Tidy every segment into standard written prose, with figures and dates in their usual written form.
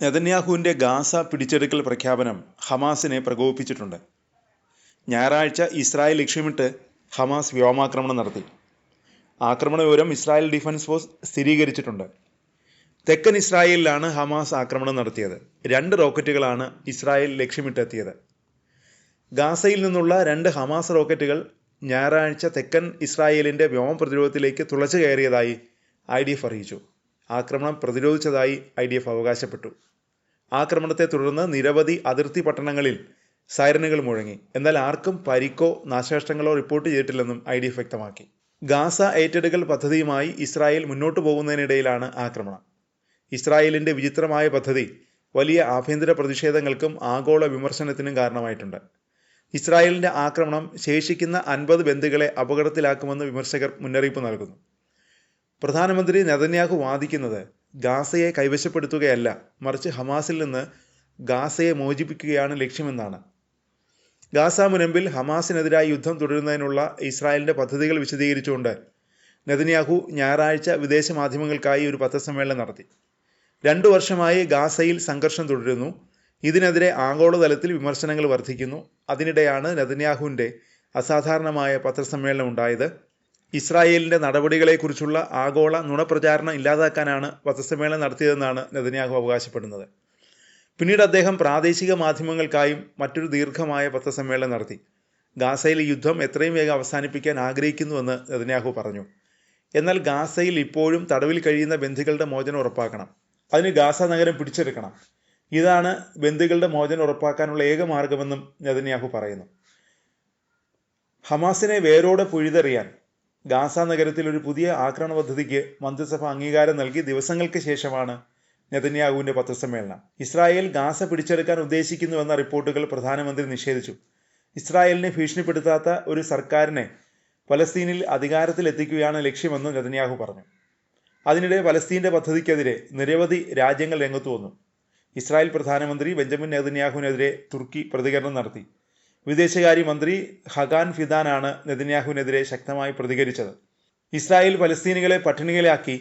നെതന്യാഹുവിൻ്റെ Gaza പിടിച്ചെടുക്കൽ പ്രഖ്യാപനം ഹമാസിനെ പ്രകോപിപ്പിച്ചിട്ടുണ്ട്. ഞായറാഴ്ച ഇസ്രായേൽ ലക്ഷ്യമിട്ട് ഹമാസ് വ്യോമാക്രമണം നടത്തി. ആക്രമണ വിവരം ഇസ്രായേൽ ഡിഫൻസ് ഫോഴ്സ് സ്ഥിരീകരിച്ചിട്ടുണ്ട്. തെക്കൻ ഇസ്രായേലിലാണ് ഹമാസ് ആക്രമണം നടത്തിയത്. 2 റോക്കറ്റുകളാണ് ഇസ്രായേൽ ലക്ഷ്യമിട്ടെത്തിയത്. ഗാസയിൽ നിന്നുള്ള 2 ഹമാസ് റോക്കറ്റുകൾ ഞായറാഴ്ച തെക്കൻ ഇസ്രായേലിൻ്റെ വ്യോമ പ്രതിരോധത്തിലേക്ക് തുളച്ചു കയറിയതായി IDF അറിയിച്ചു. ആക്രമണം പ്രതിരോധിച്ചതായി IDF അവകാശപ്പെട്ടു. ആക്രമണത്തെ തുടർന്ന് നിരവധി അതിർത്തി പട്ടണങ്ങളിൽ സൈറനുകൾ മുഴങ്ങി. എന്നാൽ ആർക്കും പരിക്കോ നാശനഷ്ടങ്ങളോ റിപ്പോർട്ട് ചെയ്തിട്ടില്ലെന്നും IDF വ്യക്തമാക്കി. ഗാസ ഏറ്റെടുക്കൽ പദ്ധതിയുമായി ഇസ്രായേൽ മുന്നോട്ടു പോകുന്നതിനിടയിലാണ് ആക്രമണം. ഇസ്രായേലിൻ്റെ വിചിത്രമായ പദ്ധതി വലിയ ആഭ്യന്തര പ്രതിഷേധങ്ങൾക്കും ആഗോള വിമർശനത്തിനും കാരണമായിട്ടുണ്ട്. ഇസ്രായേലിൻ്റെ ആക്രമണം ശേഷിക്കുന്ന 50 ബന്ദികളെ അപകടത്തിലാക്കുമെന്ന് വിമർശകർ മുന്നറിയിപ്പ് നൽകുന്നു. പ്രധാനമന്ത്രി നെതന്യാഹു വാദിക്കുന്നത് ഗാസയെ കൈവശപ്പെടുത്തുകയല്ല, മറിച്ച് ഹമാസിൽ നിന്ന് ഗാസയെ മോചിപ്പിക്കുകയാണ് ലക്ഷ്യമെന്നാണ്. ഗാസ മുനമ്പിൽ ഹമാസിനെതിരായി യുദ്ധം തുടരുന്നതിനുള്ള ഇസ്രായേലിൻ്റെ പദ്ധതികൾ വിശദീകരിച്ചുകൊണ്ട് നെതന്യാഹു ഞായറാഴ്ച വിദേശ മാധ്യമങ്ങൾക്കായി ഒരു പത്രസമ്മേളനം നടത്തി. 2 വർഷമായി ഗാസയിൽ സംഘർഷം തുടരുന്നു. ഇതിനെതിരെ ആഗോളതലത്തിൽ വിമർശനങ്ങൾ വർദ്ധിക്കുന്നു. അതിനിടെയാണ് നെതന്യാഹുവിൻ്റെ അസാധാരണമായ പത്രസമ്മേളനം ഉണ്ടായത്. ഇസ്രായേലിൻ്റെ നടപടികളെക്കുറിച്ചുള്ള ആഗോള നുണപ്രചാരണം ഇല്ലാതാക്കാനാണ് പത്രസമ്മേളനം നടത്തിയതെന്നാണ് നെതന്യാഹു അവകാശപ്പെടുന്നത്. പിന്നീട് അദ്ദേഹം പ്രാദേശിക മാധ്യമങ്ങൾക്കായും മറ്റൊരു ദീർഘമായ പത്രസമ്മേളനം നടത്തി. ഗാസയിൽ യുദ്ധം എത്രയും വേഗം അവസാനിപ്പിക്കാൻ ആഗ്രഹിക്കുന്നുവെന്ന് നെതന്യാഹു പറഞ്ഞു. എന്നാൽ ഗാസയിൽ ഇപ്പോഴും തടവിൽ കഴിയുന്ന ബന്ദികളുടെ മോചനം ഉറപ്പാക്കണം. അതിന് ഗാസ നഗരം പിടിച്ചെടുക്കണം. ഇതാണ് ബന്ദികളുടെ മോചനം ഉറപ്പാക്കാനുള്ള ഏക മാർഗമെന്നും നെതന്യാഹു പറയുന്നു. ഹമാസിനെ വേരോടെ പിഴുതെറിയാൻ ഗാസ നഗരത്തിൽ ഒരു പുതിയ ആക്രമണ പദ്ധതിക്ക് മന്ത്രിസഭ അംഗീകാരം നൽകി ദിവസങ്ങൾക്ക് ശേഷമാണ് നെതന്യാഹുവിൻ്റെ പത്രസമ്മേളനം. ഇസ്രായേൽ ഗാസ പിടിച്ചെടുക്കാൻ ഉദ്ദേശിക്കുന്നുവെന്ന റിപ്പോർട്ടുകൾ പ്രധാനമന്ത്രി നിഷേധിച്ചു. ഇസ്രായേലിനെ ഭീഷണിപ്പെടുത്താത്ത ഒരു സർക്കാരിനെ പലസ്തീനിൽ അധികാരത്തിലെത്തിക്കുകയാണ് ലക്ഷ്യമെന്ന് നെതന്യാഹു പറഞ്ഞു. അതിനിടെ പലസ്തീൻ്റെ പദ്ധതിക്കെതിരെ നിരവധി രാജ്യങ്ങൾ രംഗത്തു വന്നു. ഇസ്രായേൽ പ്രധാനമന്ത്രി ബെഞ്ചമിൻ നെതന്യാഹുവിനെതിരെ തുർക്കി പ്രതികരണം നടത്തി. വിദേശകാര്യമന്ത്രി ഹഗാൻ ഫിദാനാണ് നെതന്യാഹുവിനെതിരെ ശക്തമായി പ്രതികരിച്ചത്. ഇസ്രായേൽ പലസ്തീനികളെ പട്ടിണിയിലാക്കി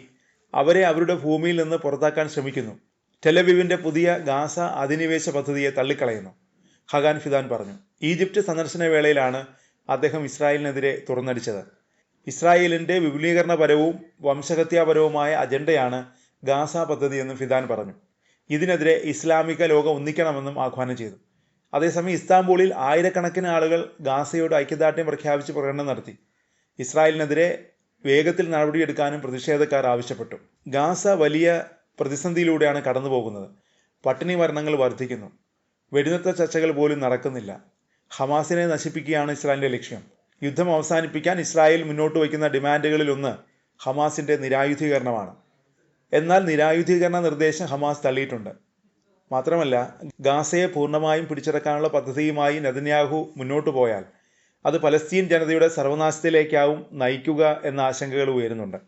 അവരെ അവരുടെ ഭൂമിയിൽ നിന്ന് പുറത്താക്കാൻ ശ്രമിക്കുന്നു. ടെലവീവിൻ്റെ പുതിയ ഗാസ അധിനിവേശ പദ്ധതിയെ തള്ളിക്കളയുന്നു, ഹഗാൻ ഫിദാൻ പറഞ്ഞു. ഈജിപ്റ്റ് സന്ദർശന വേളയിലാണ് അദ്ദേഹം ഇസ്രായേലിനെതിരെ തുറന്നടിച്ചത്. ഇസ്രായേലിൻ്റെ വിപുലീകരണപരവും വംശഹത്യാപരവുമായ അജണ്ടയാണ് ഗാസ പദ്ധതിയെന്നും ഫിദാൻ പറഞ്ഞു. ഇതിനെതിരെ ഇസ്ലാമിക ലോകം ഒന്നിക്കണമെന്നും ആഹ്വാനം ചെയ്തു. അതേസമയം ഇസ്താംബൂളിൽ ആയിരക്കണക്കിന് ആളുകൾ ഗാസയോട് ഐക്യദാർഢ്യം പ്രഖ്യാപിച്ച് പ്രകടനം നടത്തി. ഇസ്രായേലിനെതിരെ വേഗത്തിൽ നടപടിയെടുക്കാനും പ്രതിഷേധക്കാർ ആവശ്യപ്പെട്ടു. ഗാസ വലിയ പ്രതിസന്ധിയിലൂടെയാണ് കടന്നു പോകുന്നത്. പട്ടിണി മരണങ്ങൾ വർദ്ധിക്കുന്നു. വെടിനിർത്തൽ ചർച്ചകൾ പോലും നടക്കുന്നില്ല. ഹമാസിനെ നശിപ്പിക്കുകയാണ് ഇസ്രായേലിൻ്റെ ലക്ഷ്യം. യുദ്ധം അവസാനിപ്പിക്കാൻ ഇസ്രായേൽ മുന്നോട്ട് വയ്ക്കുന്ന ഡിമാൻഡുകളിലൊന്ന് ഹമാസിൻ്റെ നിരായുധീകരണമാണ്. എന്നാൽ നിരായുധീകരണ നിർദ്ദേശം ഹമാസ് തള്ളിയിട്ടുണ്ട്. മാത്രമല്ല, ഗാസയെ പൂർണ്ണമായും പിടിച്ചെടുക്കാനുള്ള പദ്ധതിയുമായി നെതന്യാഹു മുന്നോട്ടു പോയാൽ അത് പലസ്തീൻ ജനതയുടെ സർവനാശത്തിലേക്കാവും നയിക്കുക എന്ന ആശങ്കകൾ ഉയരുന്നുണ്ട്.